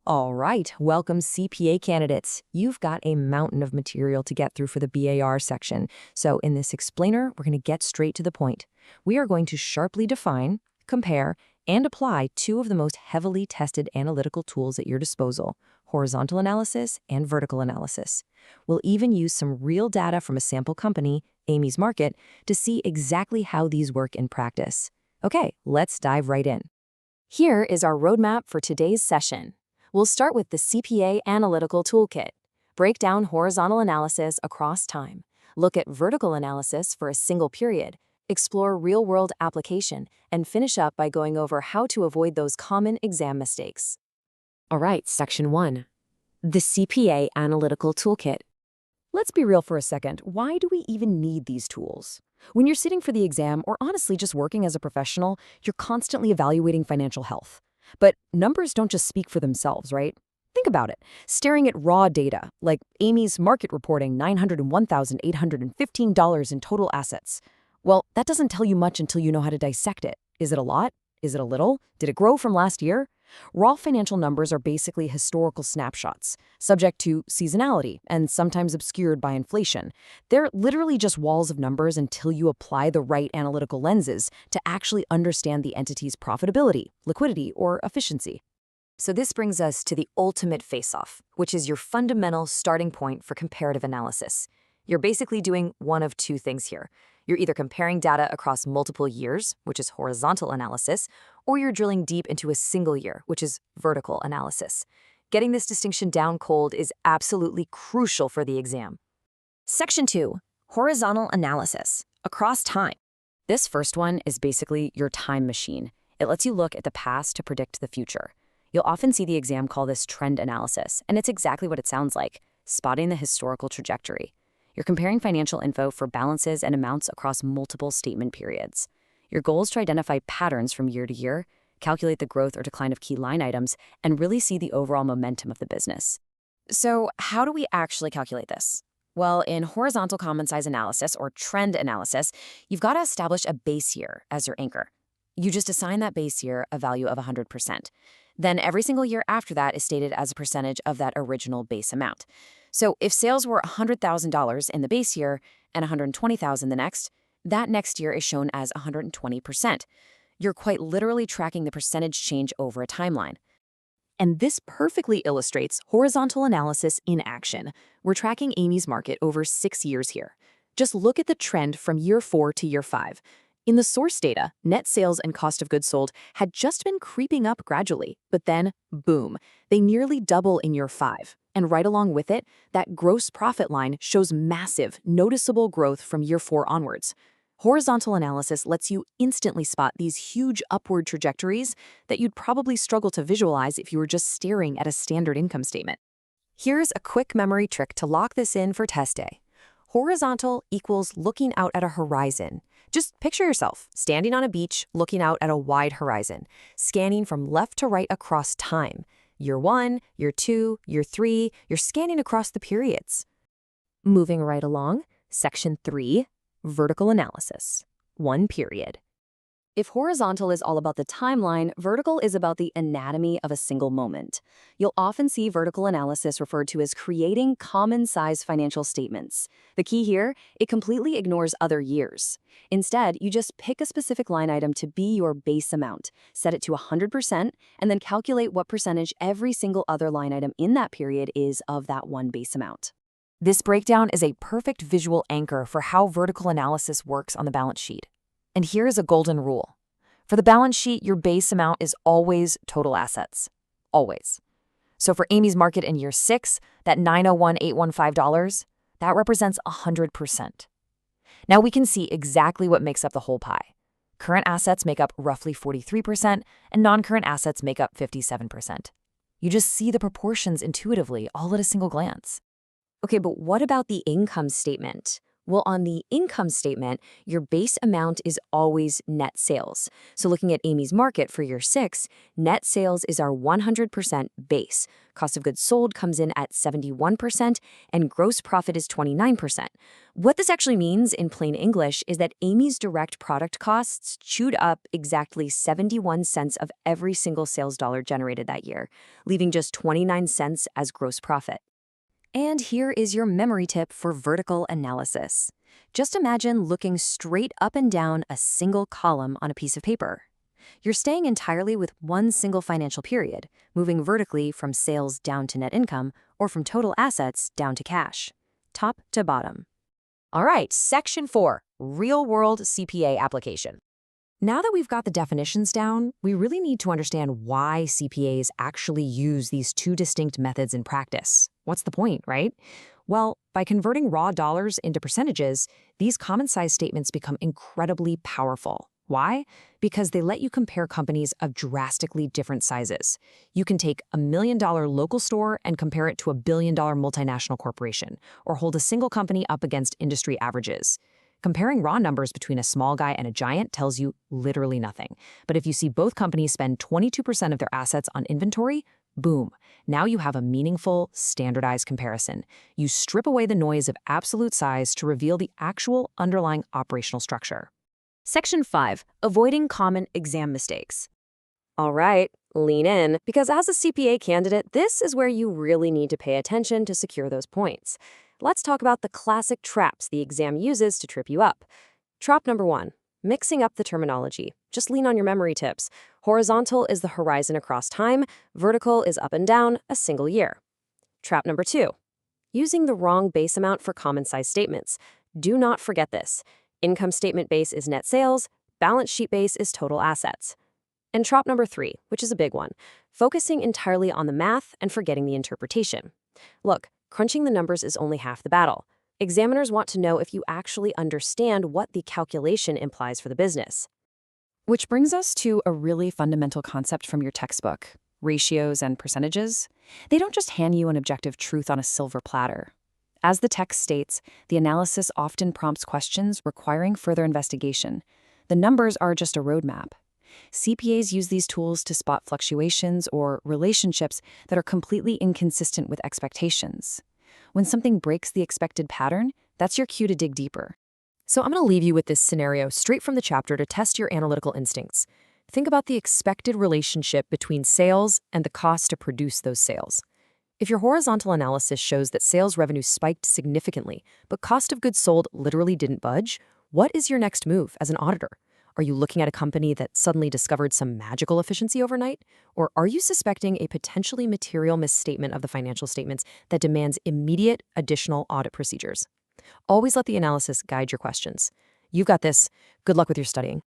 All right, welcome CPA candidates. You've got a mountain of material to get through for the BAR section. So in this explainer, we're going to get straight to the point. We are going to sharply define, compare, and apply two of the most heavily tested analytical tools at your disposal, horizontal analysis and vertical analysis. We'll even use some real data from a sample company, Amy's Market, to see exactly how these work in practice. Okay, let's dive right in. Here is our roadmap for today's session. We'll start with the CPA Analytical Toolkit. Break down horizontal analysis across time. Look at vertical analysis for a single period. Explore real-world application, and finish up by going over how to avoid those common exam mistakes. All right, Section 1. The CPA Analytical Toolkit. Let's be real for a second. Why do we even need these tools? When you're sitting for the exam, or honestly just working as a professional, you're constantly evaluating financial health. But numbers don't just speak for themselves, right? Think about it. Staring at raw data, like Amy's Market reporting $901,815 in total assets. Well, that doesn't tell you much until you know how to dissect it. Is it a lot? Is it a little? Did it grow from last year? Raw financial numbers are basically historical snapshots, subject to seasonality and sometimes obscured by inflation. They're literally just walls of numbers until you apply the right analytical lenses to actually understand the entity's profitability, liquidity, or efficiency. So this brings us to the ultimate face-off, which is your fundamental starting point for comparative analysis. You're basically doing one of two things here. You're either comparing data across multiple years, which is horizontal analysis, or you're drilling deep into a single year, which is vertical analysis. Getting this distinction down cold is absolutely crucial for the exam. Section 2. Horizontal Analysis. Across time. This first one is basically your time machine. It lets you look at the past to predict the future. You'll often see the exam call this trend analysis, and it's exactly what it sounds like, spotting the historical trajectory. You're comparing financial info for balances and amounts across multiple statement periods. Your goal is to identify patterns from year to year, calculate the growth or decline of key line items, and really see the overall momentum of the business. So how do we actually calculate this? Well, in horizontal common size analysis or trend analysis, you've got to establish a base year as your anchor. You just assign that base year a value of 100%. Then every single year after that is stated as a percentage of that original base amount. So if sales were $100,000 in the base year and $120,000 the next, that next year is shown as 120%. You're quite literally tracking the percentage change over a timeline. And this perfectly illustrates horizontal analysis in action. We're tracking Amy's Market over 6 years here. Just look at the trend from year 4 to year 5. In the source data, net sales and cost of goods sold had just been creeping up gradually, but then, boom, they nearly double in year 5. And right along with it, that gross profit line shows massive, noticeable growth from year 4 onwards. Horizontal analysis lets you instantly spot these huge upward trajectories that you'd probably struggle to visualize if you were just staring at a standard income statement. Here's a quick memory trick to lock this in for test day. Horizontal equals looking out at a horizon. Just picture yourself standing on a beach, looking out at a wide horizon, scanning from left to right across time. Year 1, year 2, year 3, you're scanning across the periods. Moving right along, Section 3, vertical analysis. 1 period. If horizontal is all about the timeline, vertical is about the anatomy of a single moment. You'll often see vertical analysis referred to as creating common-size financial statements. The key here, it completely ignores other years. Instead, you just pick a specific line item to be your base amount, set it to 100%, and then calculate what percentage every single other line item in that period is of that one base amount. This breakdown is a perfect visual anchor for how vertical analysis works on the balance sheet. And here is a golden rule. For the balance sheet, your base amount is always total assets. Always. So for Amy's Market in year 6, that $901,815, that represents 100%. Now we can see exactly what makes up the whole pie. Current assets make up roughly 43%, and non-current assets make up 57%. You just see the proportions intuitively, all at a single glance. Okay, but what about the income statement? Well, on the income statement, your base amount is always net sales. So looking at Amy's market for year 6, net sales is our 100% base. Cost of goods sold comes in at 71%, and gross profit is 29%. What this actually means in plain English is that Amy's direct product costs chewed up exactly 71 cents of every single sales dollar generated that year, leaving just 29 cents as gross profit. And here is your memory tip for vertical analysis. Just imagine looking straight up and down a single column on a piece of paper. You're staying entirely with one single financial period, moving vertically from sales down to net income or from total assets down to cash, top to bottom. All right, Section 4, Real-World CPA Application. Now that we've got the definitions down, we really need to understand why CPAs actually use these two distinct methods in practice. What's the point, right? Well, by converting raw dollars into percentages, these common-size statements become incredibly powerful. Why? Because they let you compare companies of drastically different sizes. You can take a $1 million local store and compare it to a $1 billion multinational corporation, or hold a single company up against industry averages. Comparing raw numbers between a small guy and a giant tells you literally nothing. But if you see both companies spend 22% of their assets on inventory, boom, now you have a meaningful, standardized comparison. You strip away the noise of absolute size to reveal the actual underlying operational structure. Section 5. Avoiding common exam mistakes. All right, lean in, because as a CPA candidate, this is where you really need to pay attention to secure those points. Let's talk about the classic traps the exam uses to trip you up. Trap number 1, mixing up the terminology. Just lean on your memory tips. Horizontal is the horizon across time, vertical is up and down, a single year. Trap number 2, using the wrong base amount for common-size statements. Do not forget this. Income statement base is net sales, balance sheet base is total assets. And trap number 3, which is a big one, focusing entirely on the math and forgetting the interpretation. Look, crunching the numbers is only half the battle. Examiners want to know if you actually understand what the calculation implies for the business. Which brings us to a really fundamental concept from your textbook, ratios and percentages. They don't just hand you an objective truth on a silver platter. As the text states, the analysis often prompts questions requiring further investigation. The numbers are just a roadmap. CPAs use these tools to spot fluctuations or relationships that are completely inconsistent with expectations. When something breaks the expected pattern, that's your cue to dig deeper. So I'm going to leave you with this scenario straight from the chapter to test your analytical instincts. Think about the expected relationship between sales and the cost to produce those sales. If your horizontal analysis shows that sales revenue spiked significantly, but cost of goods sold literally didn't budge, what is your next move as an auditor? Are you looking at a company that suddenly discovered some magical efficiency overnight? Or are you suspecting a potentially material misstatement of the financial statements that demands immediate additional audit procedures? Always let the analysis guide your questions. You've got this. Good luck with your studying.